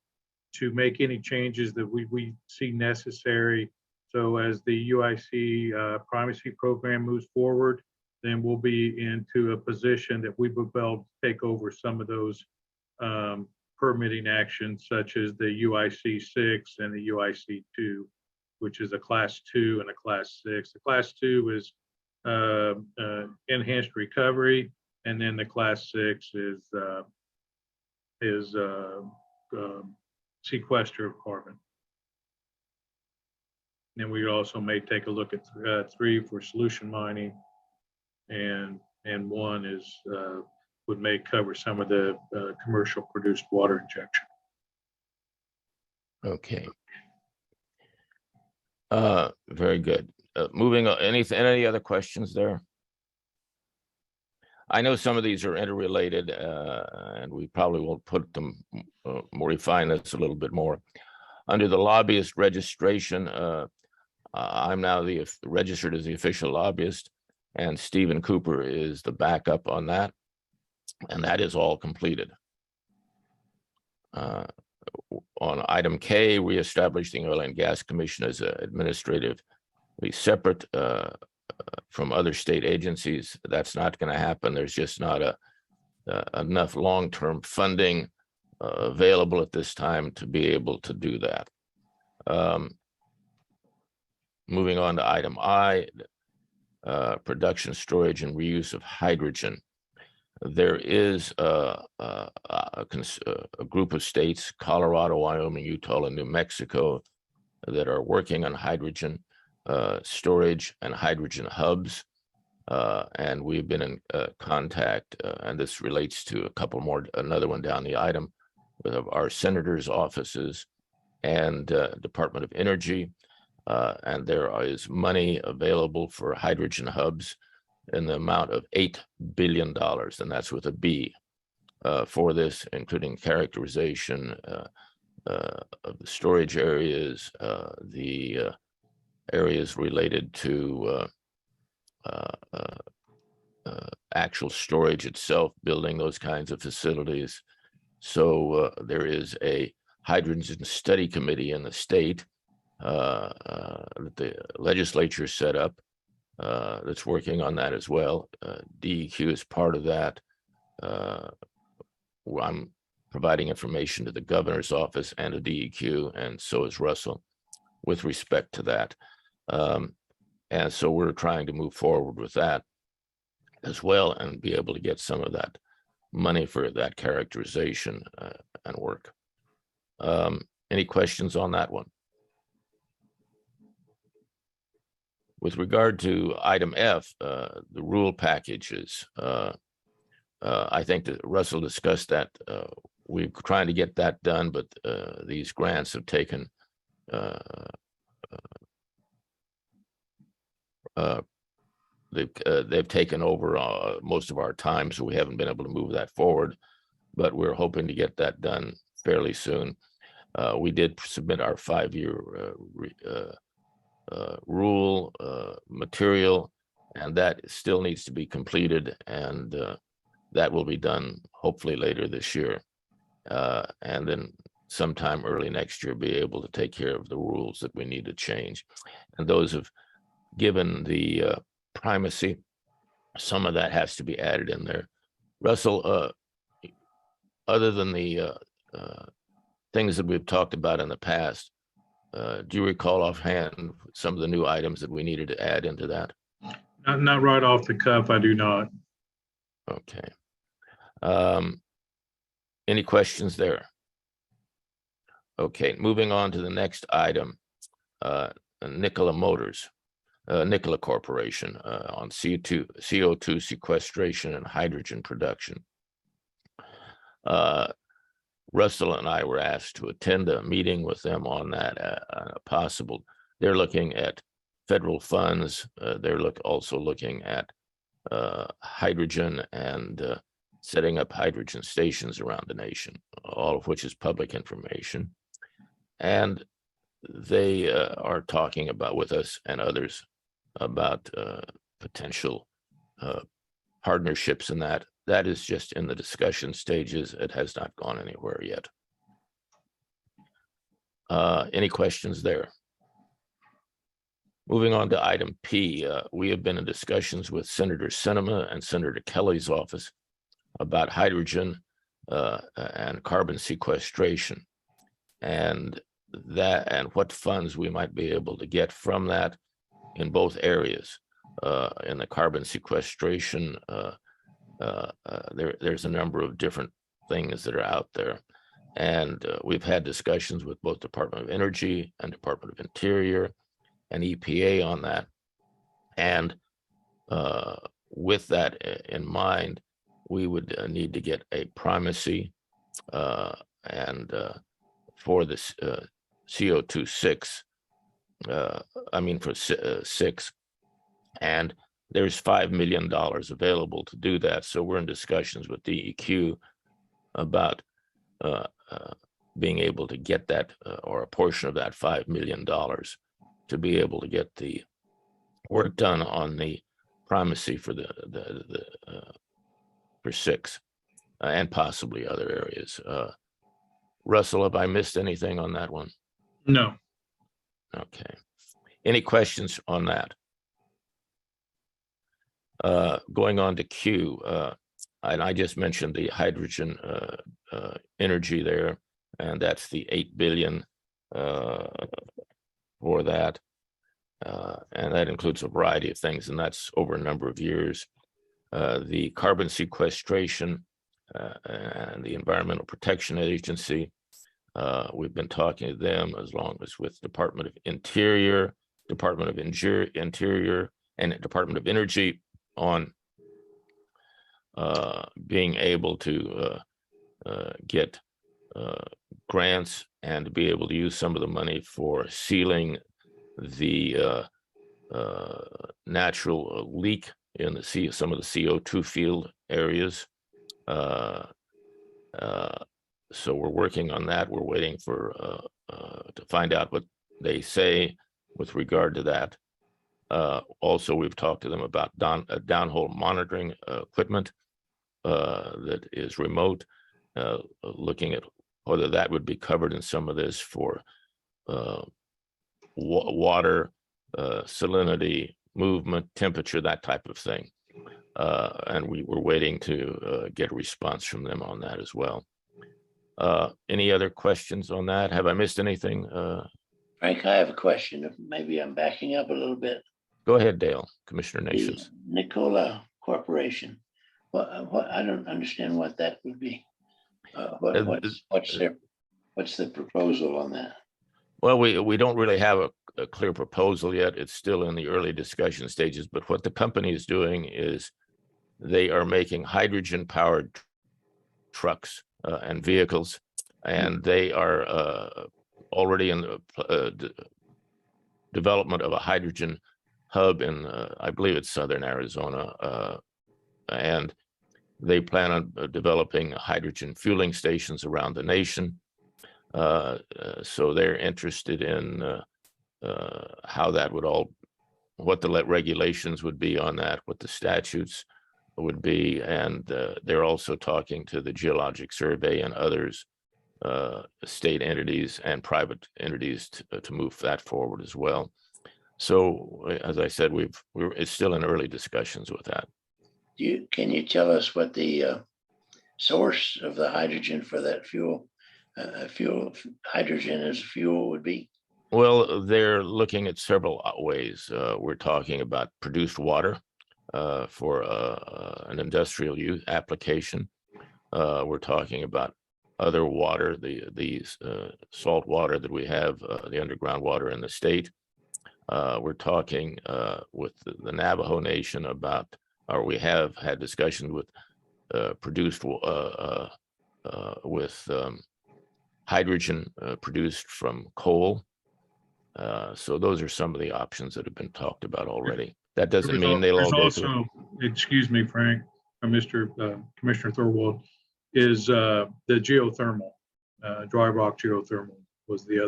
to make any changes that we see necessary. So as the UIC primacy program moves forward, then we'll be into a position that we will be able to take over some of those permitting actions, such as the UIC 6 and the UIC 2, which is a class 2 and a class 6. The class 2 is enhanced recovery, and then the class 6 is sequester of carbon. And we also may take a look at 3 for solution mining, and 1 is may cover some of the commercial produced water injection. Okay. Very good. Moving on, any other questions there? I know some of these are interrelated, and we probably will put them more, refine this a little bit more. Under the lobbyist registration, I'm now registered as the official lobbyist, and Stephen Cooper is the backup on that, and that is all completed. On item K, reestablishing Oil and Gas Commission as administratively separate from other state agencies. That's not going to happen. There's just not enough long-term funding available at this time to be able to do that. Moving on to item I, production, storage, and reuse of hydrogen. There is a group of states, Colorado, Wyoming, Utah, and New Mexico, that are working on hydrogen storage and hydrogen hubs. And we've been in contact, and this relates to a couple more, another one down the item, with our senators' offices and Department of Energy. And there is money available for hydrogen hubs in the amount of $8 billion, and that's with a B, for this, including characterization of the storage areas, the areas related to actual storage itself, building those kinds of facilities. So there is a hydrogen study committee in the state that the legislature set up that's working on that as well. DEQ is part of that. I'm providing information to the governor's office and to DEQ, and so is Russell with respect to that. And so we're trying to move forward with that as well and be able to get some of that money for that characterization and work. Any questions on that one? With regard to item F, the rule packages, I think that Russell discussed that. We're trying to get that done, but these grants have taken they've taken over most of our time, so we haven't been able to move that forward, but we're hoping to get that done fairly soon. We did submit our 5-year rule material, and that still needs to be completed, and that will be done hopefully later this year, and then sometime early next year be able to take care of the rules that we need to change. And those have given the primacy, some of that has to be added in there. Russell, other than the things that we've talked about in the past, do you recall offhand some of the new items that we needed to add into that? Not right off the cuff, I do not. Okay. Any questions there? Okay, moving on to the next item. Nikola Motors, Nikola Corporation, on CO2 sequestration and hydrogen production. Russell and I were asked to attend a meeting with them on that, possible. They're looking at federal funds. They're also looking at hydrogen and setting up hydrogen stations around the nation, all of which is public information. And they are talking about with us and others about potential partnerships in that. That is just in the discussion stages. It has not gone anywhere yet. Any questions there? Moving on to item P, we have been in discussions with Senator Sinema and Senator Kelly's office about hydrogen and carbon sequestration, and what funds we might be able to get from that in both areas. In the carbon sequestration, there's a number of different things that are out there. And we've had discussions with both Department of Energy and Department of Interior and EPA on that. And with that in mind, we would need to get a primacy and for this CO2 6, for 6, and there's $5 million available to do that. So we're in discussions with DEQ about being able to get that or a portion of that $5 million to be able to get the work done on the primacy for for 6 and possibly other areas. Russell, have I missed anything on that one? No. Okay. Any questions on that? Going on to Q, and I just mentioned the hydrogen energy there, and that's the 8 billion for that. And that includes a variety of things, and that's over a number of years. The carbon sequestration and the Environmental Protection Agency, we've been talking to them as long as with Department of Interior, Department of Interior, and Department of Energy on being able to get grants and to be able to use some of the money for sealing the natural leak in the sea, some of the CO2 field areas. So we're working on that. We're waiting for to find out what they say with regard to that. Also, we've talked to them about downhole monitoring equipment that is remote, looking at whether that would be covered in some of this for water, salinity, movement, temperature, that type of thing. And we were waiting to get a response from them on that as well. Any other questions on that? Have I missed anything? Frank, I have a question. Maybe I'm backing up a little bit. Go ahead, Dale, Commissioner Nations. The Nikola Corporation. What I don't understand what that would be. What's the proposal on that? Well, we don't really have a clear proposal yet. It's still in the early discussion stages, but what the company is doing is they are making hydrogen powered trucks and vehicles, and they are already in the development of a hydrogen hub in, I believe it's Southern Arizona, and they plan on developing hydrogen fueling stations around the nation. So they're interested in how that would all, what the regulations would be on that, what the statutes would be, and they're also talking to the Geologic Survey and others, state entities and private entities to move that forward as well. So, as I said, it's still in early discussions with that. Can you tell us what the source of the hydrogen for that fuel, hydrogen as fuel would be? Well, they're looking at several ways. We're talking about produced water for an industrial use application. We're talking about other water, the salt water that we have, the underground water in the state. We're talking with the Navajo Nation about, or we have had discussions with with hydrogen produced from coal. So those are some of the options that have been talked about already. That doesn't mean they'll all go through. Also, excuse me, Frank, Mr. Commissioner Thorwald, is the geothermal, dry rock geothermal was the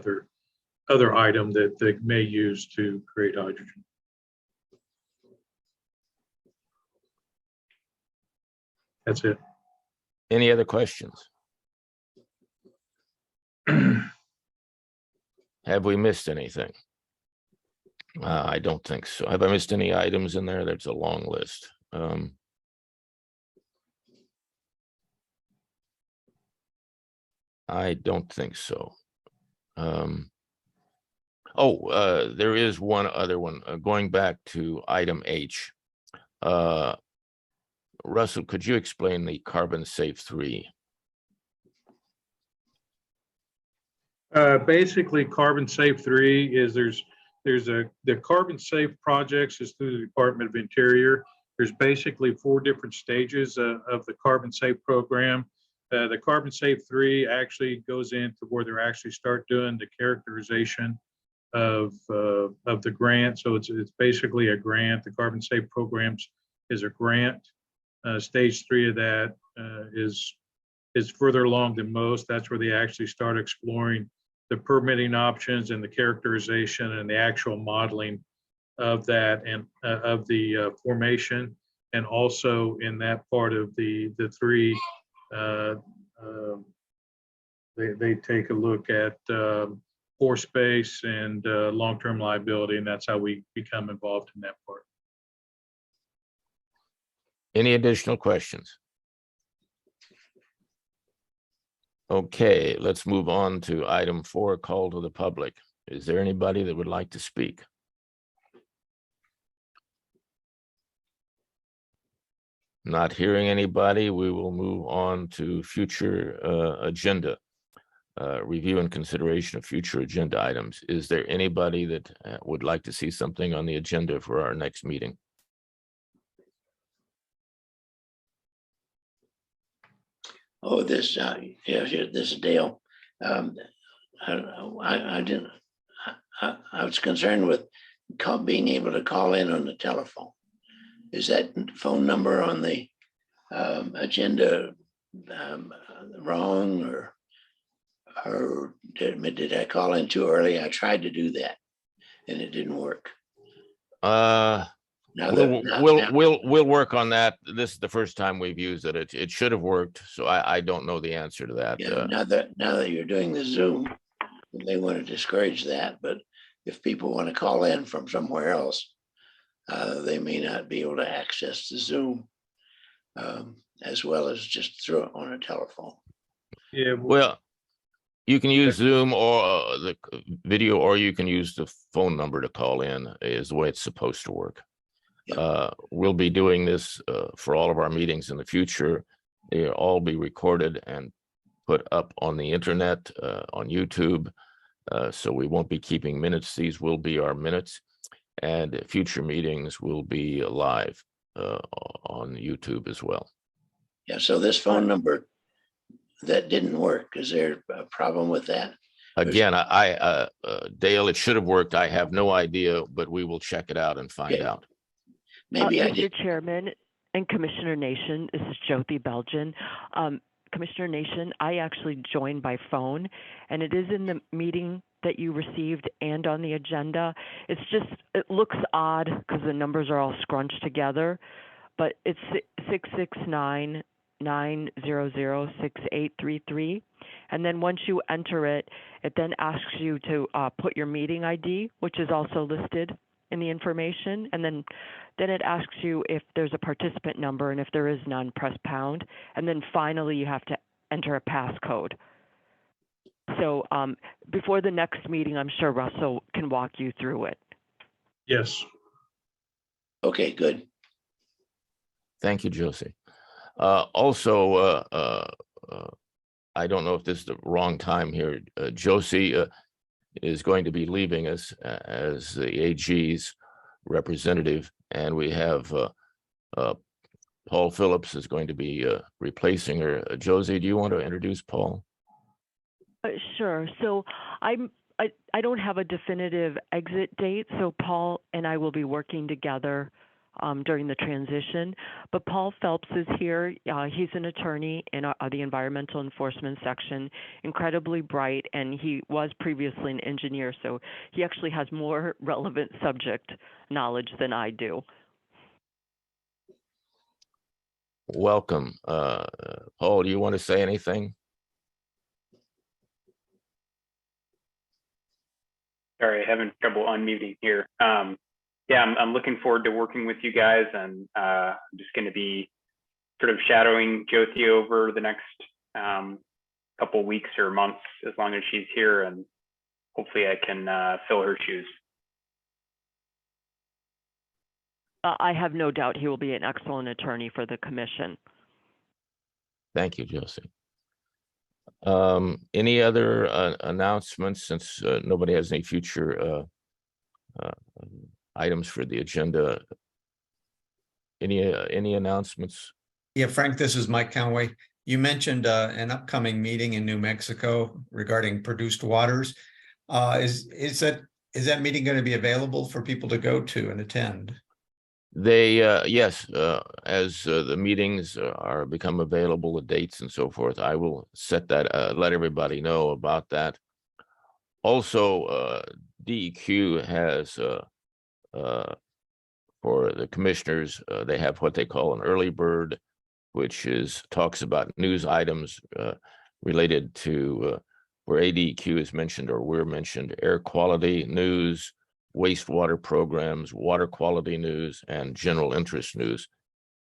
other item that they may use to create hydrogen. That's it. Any other questions? Have we missed anything? I don't think so. Have I missed any items in there? There's a long list. I don't think so. There is one other one, going back to item H. Russell, could you explain the Carbon Safe 3? Basically, Carbon Safe 3 is the Carbon Safe projects is through the Department of Interior. There's basically 4 different stages of the Carbon Safe program. The Carbon Safe 3 actually goes into where they actually start doing the characterization of the grant. So it's basically a grant. The Carbon Safe programs is a grant. Stage 3 of that is further along than most. That's where they actually start exploring the permitting options and the characterization and the actual modeling of that and of the formation. And also in that part of the 3, they take a look at pore space and long-term liability, and that's how we become involved in that part. Any additional questions? Okay, let's move on to item 4, call to the public. Is there anybody that would like to speak? Not hearing anybody, we will move on to future agenda. Review and consideration of future agenda items. Is there anybody that would like to see something on the agenda for our next meeting? Oh, this, this is Dale. I didn't, I was concerned with being able to call in on the telephone. Is that phone number on the agenda wrong, or did I call in too early? I tried to do that and it didn't work. We'll work on that. This is the first time we've used it. It should have worked. So I don't know the answer to that. Yeah, now that you're doing the Zoom, they want to discourage that. But if people want to call in from somewhere else, they may not be able to access the Zoom as well as just through it on a telephone. Yeah. Well, you can use Zoom or the video, or you can use the phone number to call in, is the way it's supposed to work. Yep. We'll be doing this for all of our meetings in the future. They'll all be recorded and put up on the internet, on YouTube. So we won't be keeping minutes. These will be our minutes, and future meetings will be live on YouTube as well. Yeah, so this phone number, that didn't work. Is there a problem with that? Again, Dale, it should have worked. I have no idea, but we will check it out and find out. Maybe I Mr. did. Chairman and Commissioner Nation, this is Jyoti Belgian. Commissioner Nation, I actually joined by phone, and it is in the meeting that you received and on the agenda. It's just, it looks odd because the numbers are all scrunched together, but it's 669-900-6833. And then once you enter it, it then asks you to put your meeting ID, which is also listed in the information. And then it asks you if there's a participant number, and if there is none, press pound. And then finally, you have to enter a passcode. So before the next meeting, I'm sure Russell can walk you through it. Yes. Okay, good. Thank you, Josie. Also, I don't know if this is the wrong time here. Josie is going to be leaving us as the AG's representative, and we have Paul Phillips is going to be replacing her. Josie, do you want to introduce Paul? Sure. So I don't have a definitive exit date, so Paul and I will be working together during the transition. But Paul Phelps is here. He's an attorney in the environmental enforcement section, incredibly bright, and he was previously an engineer, so he actually has more relevant subject knowledge than I do. Welcome. Paul, do you want to say anything? Sorry, having trouble unmuting here. Yeah, I'm looking forward to working with you guys, and I'm just going to be sort of shadowing Josie over the next couple weeks or months, as long as she's here, and hopefully I can fill her shoes. I have no doubt he will be an excellent attorney for the commission. Thank you, Josie. Any other announcements, since nobody has any future items for the agenda? Any announcements? Yeah, Frank, this is Mike Conway. You mentioned an upcoming meeting in New Mexico regarding produced waters. Is that meeting going to be available for people to go to and attend? They yes, as the meetings are become available, the dates and so forth, I will set that, let everybody know about that. Also, DEQ has for the commissioners, they have what they call an early bird, which talks about news items related to where ADEQ is mentioned or we're mentioned: air quality news, wastewater programs, water quality news, and general interest news.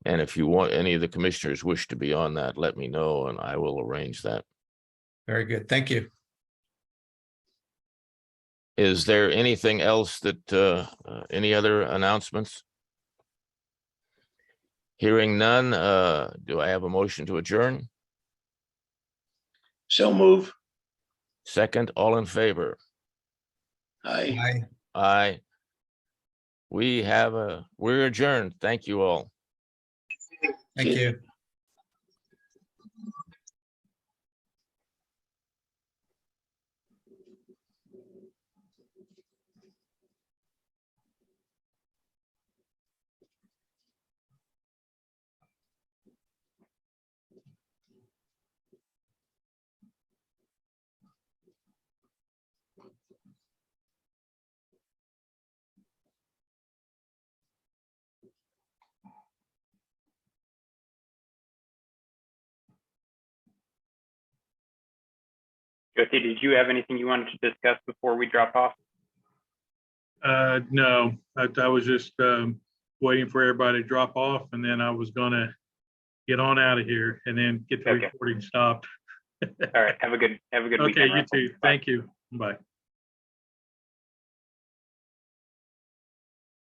And if you want, any of the commissioners wish to be on that, let me know and I will arrange that. Very good. Thank you. Is there anything else that, any other announcements? Hearing none, do I have a motion to adjourn? So move. Second, all in favor? Aye. Bye. Aye. We're adjourned. Thank you all. Thank you. Josie, did you have anything you wanted to discuss before we drop off? No, I was just waiting for everybody to drop off, and then I was gonna get on out of here and then get the Okay. recording stopped. All right, have a good Okay, weekend. you Russell. too. Bye. Thank you. Bye.